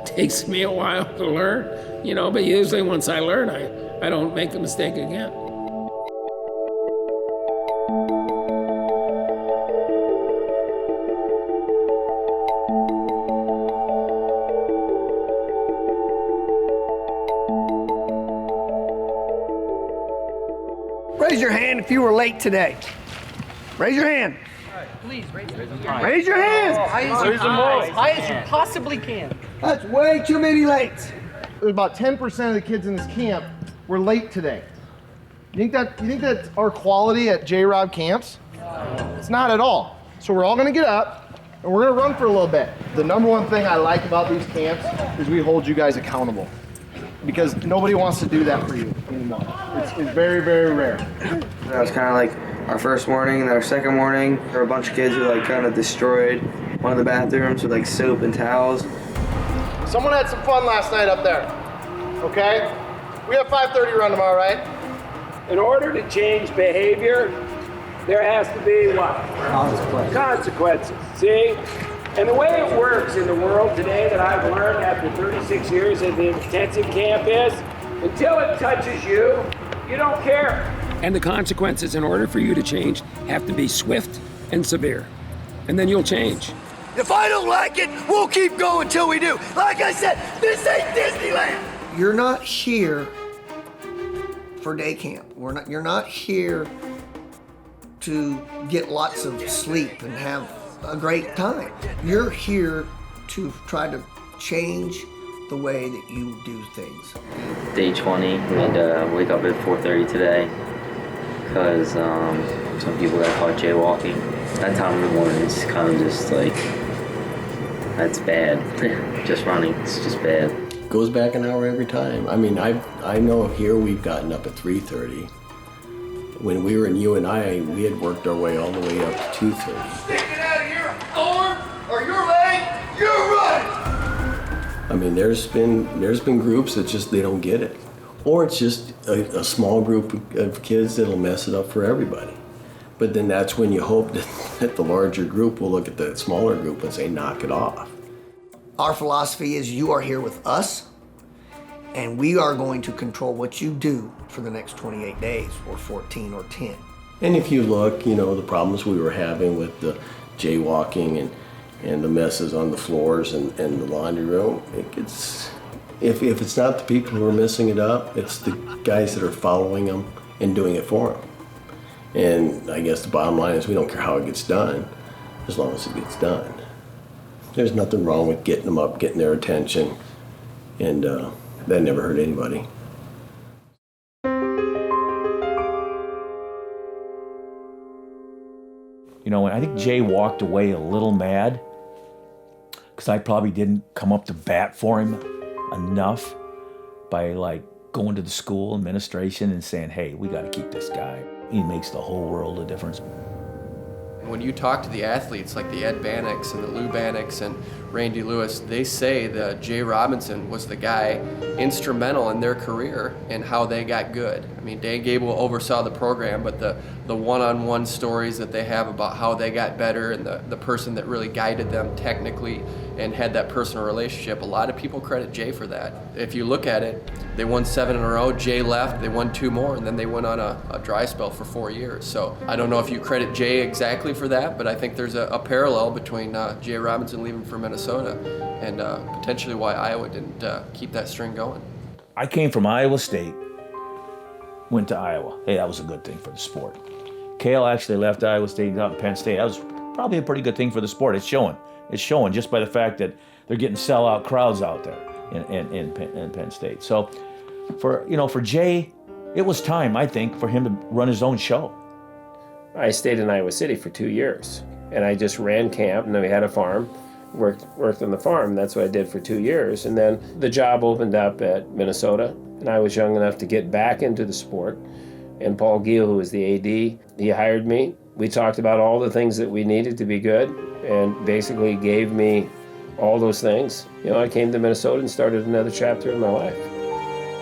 takes me a while to learn, you know, but usually once I learn, I don't make the mistake again. Raise your hand if you were late today. Raise your hand. Please raise your hand. Raise your hand. High as you possibly can. That's way too many lates. There's about 10% of the kids in this camp were late today. You think that's our quality at J-Rob camps? It's not at all. So we're all gonna get up and we're gonna run for a little bit. The number one thing I like about these camps is we hold you guys accountable, because nobody wants to do that for you anymore. It's very, very rare. That was kind of like our first morning, and then our second morning, there were a bunch of kids who like kind of destroyed one of the bathrooms with like soap and towels. Someone had some fun last night up there, okay? We have 5:30 run tomorrow, right? In order to change behavior, there has to be what? Consequences. See? And the way it works in the world today that I've learned after 36 years at the intensive camp is, until it touches you, you don't care. And the consequences, in order for you to change, have to be swift and severe. And then you'll change. If I don't like it, we'll keep going till we do. Like I said, this ain't Disneyland. You're not here for day camp. You're not here to get lots of sleep and have a great time. You're here to try to change the way that you do things. Day 20, we had to wake up at 4:30 today because some people got caught jaywalking. That time in the morning is kind of just like, that's bad. Just running, it's just bad. Goes back an hour every time. I mean, I know here we've gotten up at 3:30. When we were in UNI, we had worked our way all the way up to 2:30. Stick it out of your arm or your leg, you're running! I mean, there's been groups that just, they don't get it. Or it's just a small group of kids that'll mess it up for everybody. But then that's when you hope that the larger group will look at the smaller group and say, knock it off. Our philosophy is you are here with us, and we are going to control what you do for the next 28 days, or 14 or 10. And if you look, you know, the problems we were having with the jaywalking and the messes on the floors and the laundry room, it gets, if it's not the people who are messing it up, it's the guys that are following them and doing it for them. And I guess the bottom line is we don't care how it gets done, as long as it gets done. There's nothing wrong with getting them up, getting their attention, and that never hurt anybody. You know, I think Jay walked away a little mad because I probably didn't come up to bat for him enough by like going to the school administration and saying, hey, we got to keep this guy. He makes the whole world a difference. When you talk to the athletes like the Ed Bannocks and the Lou Bannocks and Randy Lewis, they say that Jay Robinson was the guy instrumental in their career and how they got good. I mean, Dan Gable oversaw the program, but the one-on-one stories that they have about how they got better and the person that really guided them technically and had that personal relationship, a lot of people credit Jay for that. If you look at it, they won 7 in a row, Jay left, they won 2 more, and then they went on a dry spell for 4 years. So I don't know if you credit Jay exactly for that, but I think there's a parallel between Jay Robinson leaving for Minnesota and potentially why Iowa didn't keep that string going. I came from Iowa State, went to Iowa. Hey, that was a good thing for the sport. Cale actually left Iowa State, got Penn State. That was probably a pretty good thing for the sport. It's showing. It's showing just by the fact that they're getting sellout crowds out there in Penn State. So for Jay, it was time, I think, for him to run his own show. I stayed in Iowa City for 2 years, and I just ran camp, and then we had a farm, worked on the farm. That's what I did for 2 years. And then the job opened up at Minnesota, and I was young enough to get back into the sport. And Paul Giel, who was the AD, he hired me. We talked about all the things that we needed to be good, and basically gave me all those things. You know, I came to Minnesota and started another chapter in my life.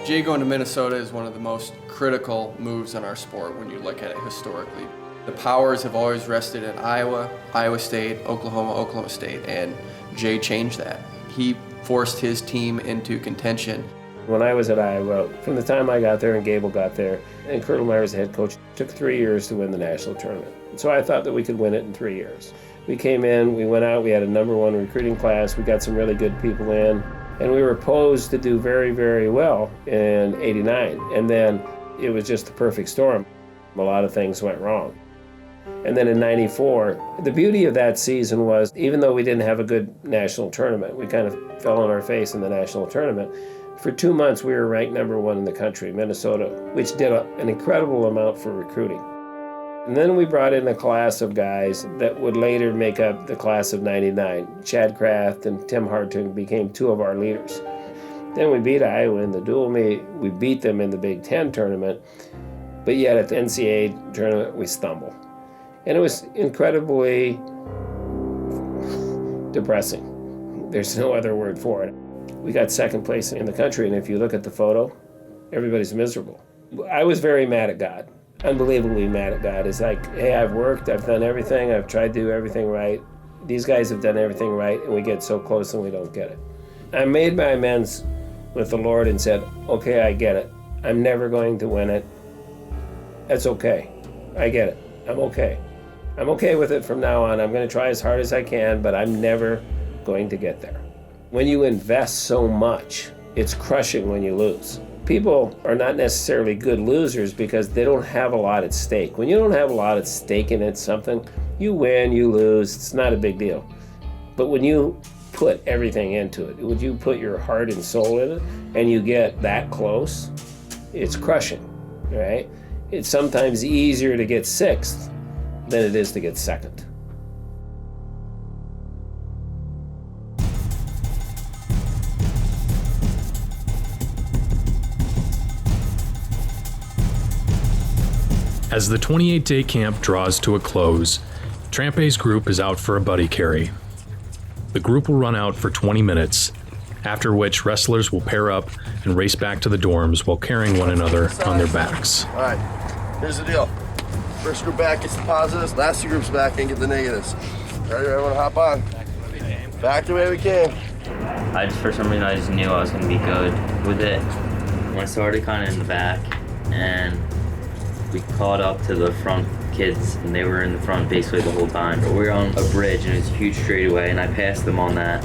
Jay going to Minnesota is one of the most critical moves in our sport when you look at it historically. The powers have always rested in Iowa, Iowa State, Oklahoma State, and Jay changed that. He forced his team into contention. When I was at Iowa, from the time I got there and Gable got there, and Kurt Lemire was the head coach, it took 3 years to win the national tournament. So I thought that we could win it in 3 years. We came in, we went out, we had a #1 recruiting class, we got some really good people in, and we were posed to do very, very well in '89. And then it was just the perfect storm. A lot of things went wrong. And then in '94, the beauty of that season was, even though we didn't have a good national tournament, we kind of fell on our face in the national tournament. For 2 months, we were ranked #1 in the country, Minnesota, which did an incredible amount for recruiting. And then we brought in a class of guys that would later make up the class of '99. Chad Kraft and Tim Hartung became 2 of our leaders. Then we beat Iowa in the dual meet. We beat them in the Big Ten tournament, but yet at the NCAA tournament, we stumbled. And it was incredibly depressing. There's no other word for it. We got 2nd place in the country, and if you look at the photo, everybody's miserable. I was very mad at God, unbelievably mad at God. It's like, hey, I've worked, I've done everything, I've tried to do everything right. These guys have done everything right, and we get so close and we don't get it. I made my amends with the Lord and said, okay, I get it. I'm never going to win it. That's okay. I get it. I'm okay. I'm okay with it from now on. I'm going to try as hard as I can, but I'm never going to get there. When you invest so much, it's crushing when you lose. people are not necessarily good losers because they don't have a lot at stake. When you don't have a lot at stake in it, something, you win, you lose, it's not a big deal. But when you put everything into it, when you put your heart and soul in it, and you get that close, it's crushing, right? It's sometimes easier to get sixth than it is to get second. As the 28-day camp draws to a close, Trampe's group is out for a buddy carry. The group will run out for 20 minutes, after which wrestlers will pair up and race back to the dorms while carrying one another on their backs. All right, here's the deal. First group back gets the positives, last two groups back and get the negatives. Ready, everyone hop on. Back the way we came. For some reason, I just knew I was going to be good with it. I started kind of in the back, and we caught up to the front kids, and they were in the front basically the whole time. But we were on a bridge, and it was a huge straightaway, and I passed them on that.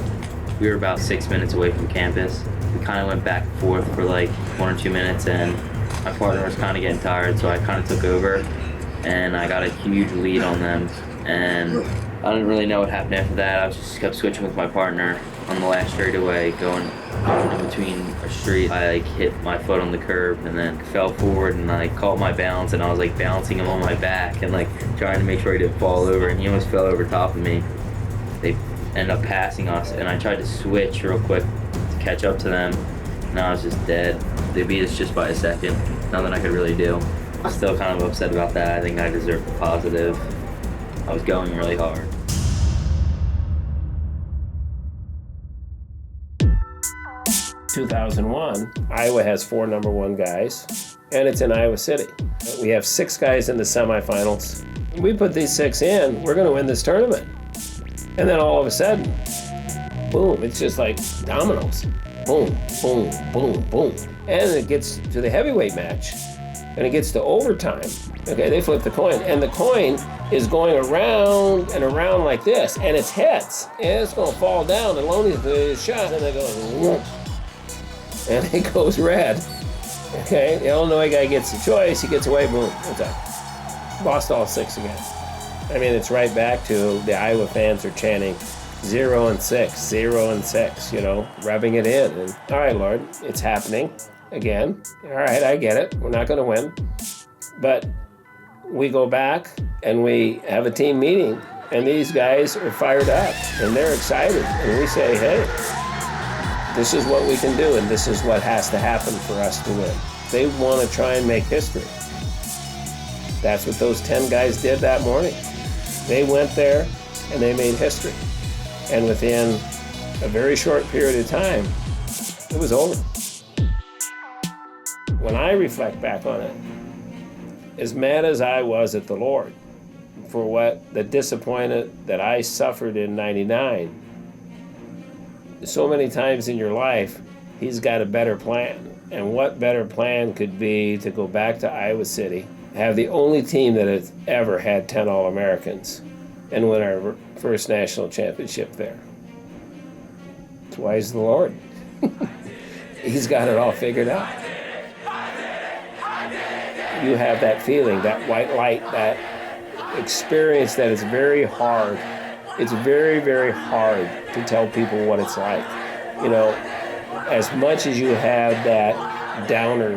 We were about 6 minutes away from campus. We kind of went back and forth for like 1 or 2 minutes, and my partner was kind of getting tired, so I kind of took over, and I got a huge lead on them. And I didn't really know what happened after that. I just kept switching with my partner on the last straightaway, going in between a street. I hit my foot on the curb and then fell forward, and I caught my balance, and I was balancing him on my back and trying to make sure he didn't fall over, and he almost fell over top of me. They ended up passing us, and I tried to switch real quick to catch up to them, and I was just dead. They beat us just by a second. Nothing I could really do. I'm still kind of upset about that. I think I deserved a positive. I was going really hard. In 2001, Iowa has 4 number 1 guys, and it's in Iowa City. We have 6 guys in the semifinals. We put these 6 in, we're going to win this tournament. And then all of a sudden, boom, it's just like dominoes. Boom, boom, boom, boom. And it gets to the heavyweight match, and it gets to overtime. Okay, they flip the coin, and the coin is going around and around like this, and it's heads. And it's going to fall down, and Loney's shot, and it goes, whoop, and it goes red. Okay, the Illinois guy gets the choice, he gets away, boom, it's up. Lost all 6 again. I mean, it's right back to the Iowa fans are chanting 0 and 6, 0 and 6, rubbing it in. And all right, Lord, it's happening again. All right, I get it. We're not going to win. But we go back and we have a team meeting, and these guys are fired up and they're excited. And we say, hey, this is what we can do, and this is what has to happen for us to win. They want to try and make history. That's what those 10 guys did that morning. They went there and they made history. And within a very short period of time, it was over. When I reflect back on it, as mad as I was at the Lord for what the disappointment that I suffered in '99, so many times in your life, He's got a better plan. And what better plan could be to go back to Iowa City, have the only team that has ever had 10 All-Americans, and win our first national championship there. That's why He's the Lord. He's got it all figured out. You have that feeling, that white light, that experience that is very hard. It's very, very hard to tell people what it's like. As much as you have that downer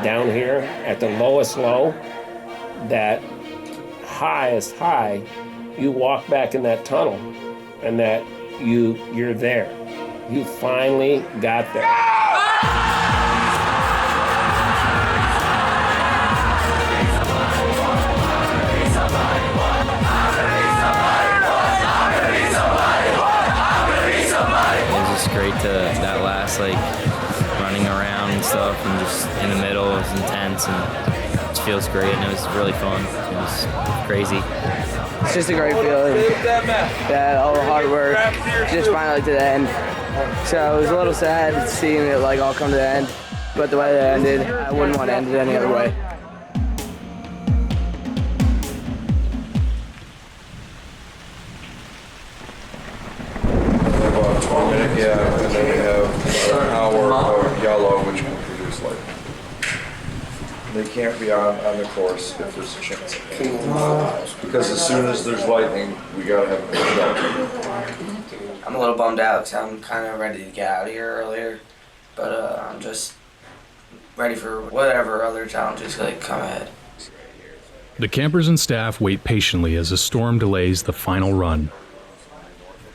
down here at the lowest low, that highest high, you walk back in that tunnel, and that you're there. You finally got there. It was just great that last running around and stuff, and just in the middle, it was intense, and it just feels great, and it was really fun. It was crazy. It's just a great feeling that all the hard work just finally to the end. So it was a little sad seeing it all come to the end, but the way that it ended, I wouldn't want to end it any other way. About 12 minute gap, and then we have an hour of yellow, which They can't be on the course if there's a chance of it. Because as soon as there's lightning, we gotta have a shelter. I'm a little bummed out because I'm kind of ready to get out of here earlier, but I'm just ready for whatever other challenges come ahead. The campers and staff wait patiently as a storm delays the final run.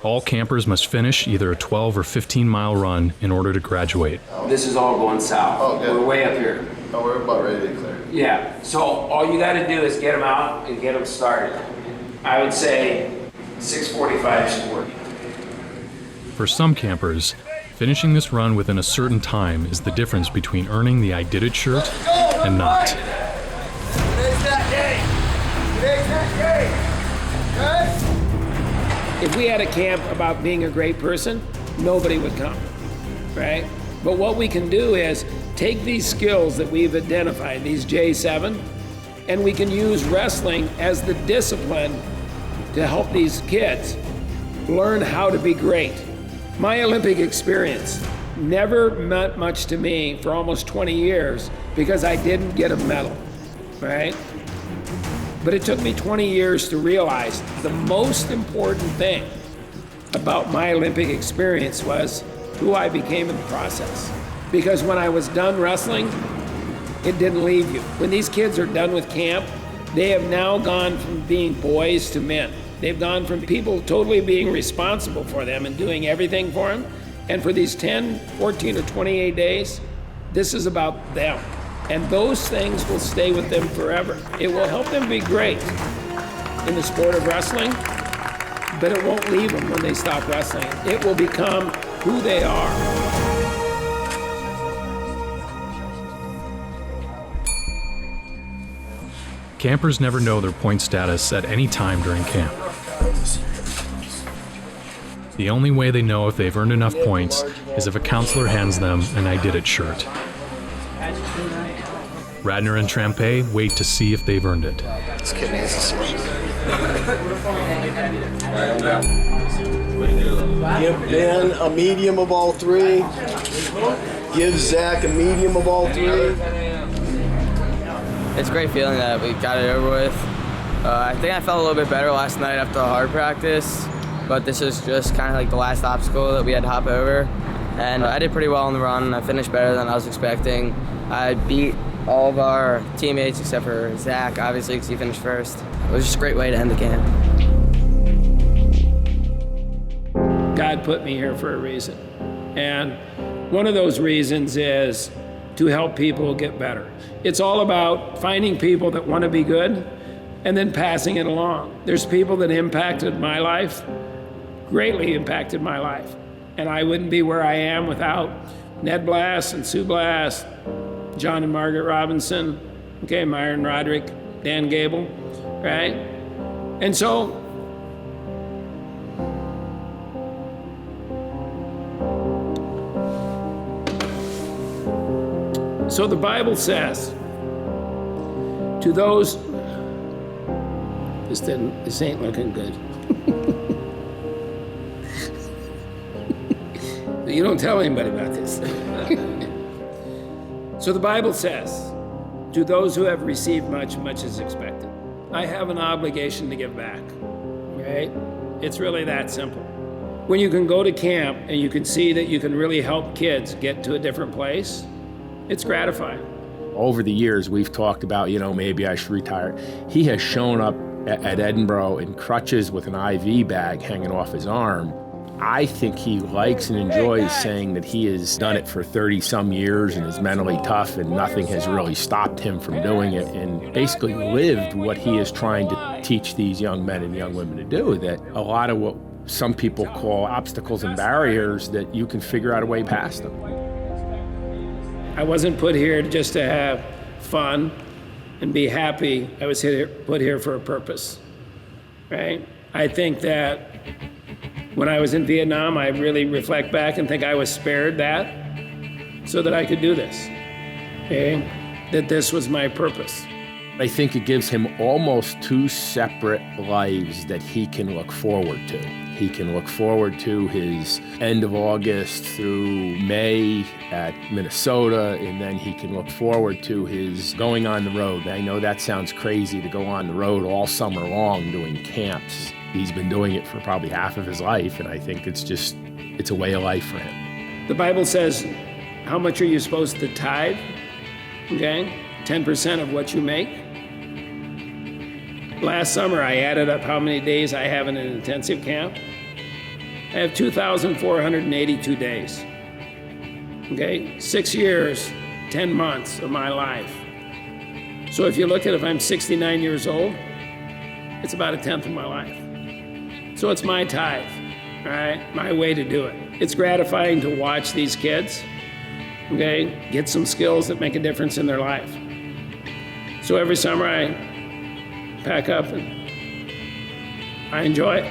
All campers must finish either a 12 or 15-mile run in order to graduate. This is all going south. Oh, good. We're way up here. Oh, we're about ready to clear. Yeah, so all you gotta do is get them out and get them started. I would say 6:45 should work. For some campers, finishing this run within a certain time is the difference between earning the I Did It shirt and not. Today's that day. Today's that day. If we had a camp about being a great person, nobody would come, right? But what we can do is take these skills that we've identified, these J7, and we can use wrestling as the discipline to help these kids learn how to be great. My Olympic experience never meant much to me for almost 20 years because I didn't get a medal, right? But it took me 20 years to realize the most important thing about my Olympic experience was who I became in the process. Because when I was done wrestling, it didn't leave you. When these kids are done with camp, they have now gone from being boys to men. They've gone from people totally being responsible for them and doing everything for them. And for these 10, 14, or 28 days, this is about them. And those things will stay with them forever. It will help them be great in the sport of wrestling, but it won't leave them when they stop wrestling. It will become who they are. Campers never know their point status at any time during camp. The only way they know if they've earned enough points is if a counselor hands them an I Did It shirt. Radner and Trampe wait to see if they've earned it. This kid needs a switch. Give Ben a medium of all three. Give Zach a medium of all three. It's a great feeling that we got it over with. I think I felt a little bit better last night after a hard practice, but this is just kind of like the last obstacle that we had to hop over. And I did pretty well on the run. I finished better than I was expecting. I beat all of our teammates except for Zach, obviously, because he finished first. It was just a great way to end the camp. God put me here for a reason. And one of those reasons is to help people get better. It's all about finding people that want to be good and then passing it along. There's people that impacted my life, greatly impacted my life. And I wouldn't be where I am without Ned Blass and Sue Blass, John and Margaret Robinson, okay, Myron Roderick, Dan Gable, right? And so the Bible says, to those, this ain't looking good. You don't tell anybody about this. So the Bible says, to those who have received much, much is expected. I have an obligation to give back, right? It's really that simple. When you can go to camp and you can see that you can really help kids get to a different place, it's gratifying. Over the years, we've talked about, maybe I should retire. He has shown up at Edinburgh in crutches with an IV bag hanging off his arm. I think he likes and enjoys saying that he has done it for 30-some years and is mentally tough and nothing has really stopped him from doing it, and basically lived what he is trying to teach these young men and young women to do, that a lot of what some people call obstacles and barriers, that you can figure out a way past them. I wasn't put here just to have fun and be happy. I was put here for a purpose, right? I think that when I was in Vietnam, I really reflect back and think I was spared that so that I could do this, okay? That this was my purpose. I think it gives him almost two separate lives that he can look forward to. He can look forward to his end of August through May at Minnesota, and then he can look forward to his going on the road. I know that sounds crazy to go on the road all summer long doing camps. He's been doing it for probably half of his life, and I think it's a way of life for him. The Bible says, how much are you supposed to tithe? Okay, 10% of what you make. Last summer, I added up how many days I have in an intensive camp. I have 2,482 days. Okay, 6 years, 10 months of my life. So if you look at if I'm 69 years old, it's about a tenth of my life. So it's my tithe, all right, my way to do it. It's gratifying to watch these kids, okay, get some skills that make a difference in their life. So every summer I pack up and I enjoy it.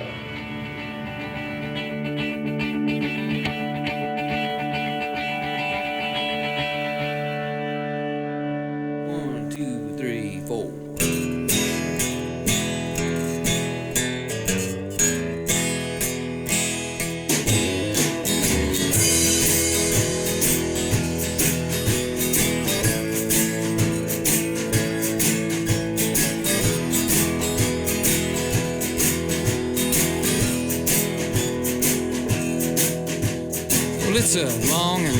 It's a long and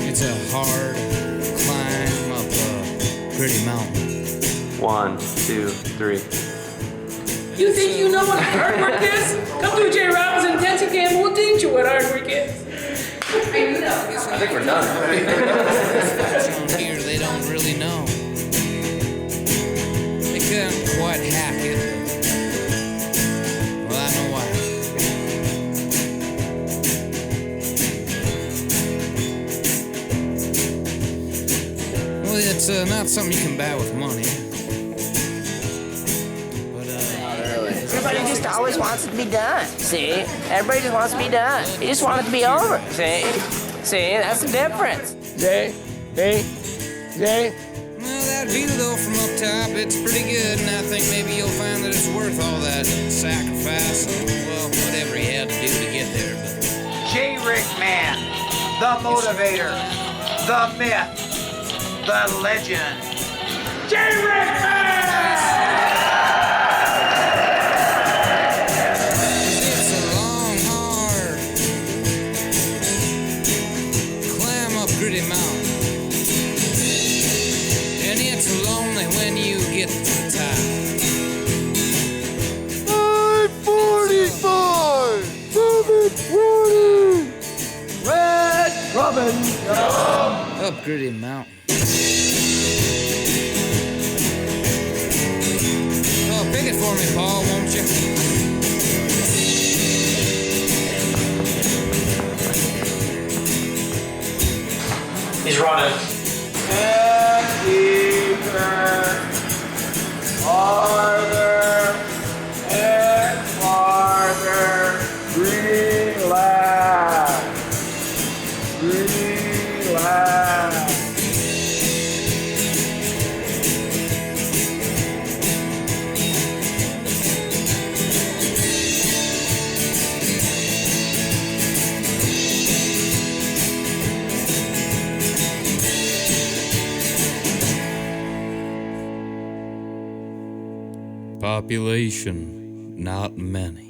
it's a hard climb up a gritty mountain. 1, 2, 3. You think you know what hard work is? Come to J. Robinson Intensive Camp, we'll teach you what hard work is. I think we're done. Down here, they don't really know. They couldn't quite hack it. Well, I know why. Well, it's not something you can buy with money. Everybody just always wants it to be done. See? Everybody just wants to be done. You just want it to be over. See? See? That's the difference. Jay? Well, that view, though, from up top, it's pretty good, and I think maybe you'll find that it's worth all that sacrifice and, well, whatever you had to do to get there. But fYRHIX man, the motivator, the myth, the legend. fYRHIX man! Gritty mountain, and it's lonely when you get to the top. 545, 720, Red Robin. Up Gritty mountain. Oh, pick it for me, Paul, won't you? He's running. And deeper, farther, and farther. Relax. Relax. Population, not many.